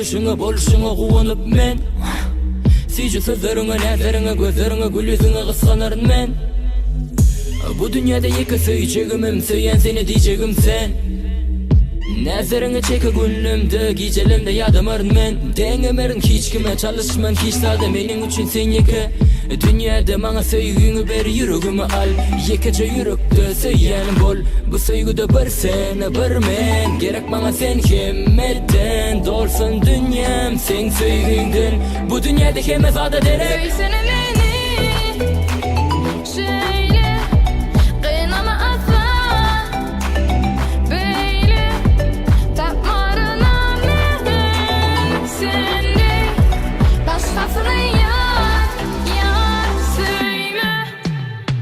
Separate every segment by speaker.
Speaker 1: gülüşüňe boluşuňa gowanyp men Süýje sözleriňe, näzeriňe, gözleriňe, gül ýüzüňe gysganaryn men Bu dünýäde ýeke söýjegimim, söýýän seni diýjegim sen Näzeriňe çeke günlümde, gijelimde ýadamaryn men Deňemerin hiç kime çalışman, hiç sada meniň üçin sen ýeke Dünýäde maňa söýgüňi ber, ýüregimi al Ýekeçe ýürekde söýýänim bol Bu söýgüde bir sen, bir men Gerek maňa sen hemmeten Dolsun dünýäm sen söýgüňden Bu dünýäde hemme zada derek
Speaker 2: Söysene beni şöyle kıynama asla böyle tapmarına men sende başkasını yar söyle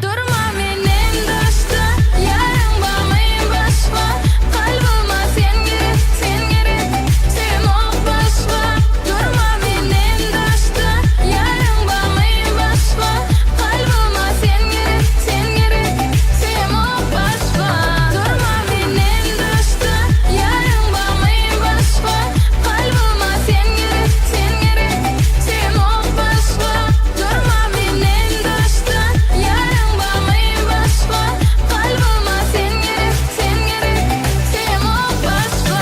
Speaker 2: durma benim dışta yarın bağmayın başka kalbıma sen gerek sevmek başka durma benim dışta yarın bağmayın başka kalbıma sen gerek sevmek başka durma benim dışta yarın bağmayın başka kalbıma sen gerek sevmek başka durma benim dışta yarın bağmayın başka kalbıma sen gerek sevmek başka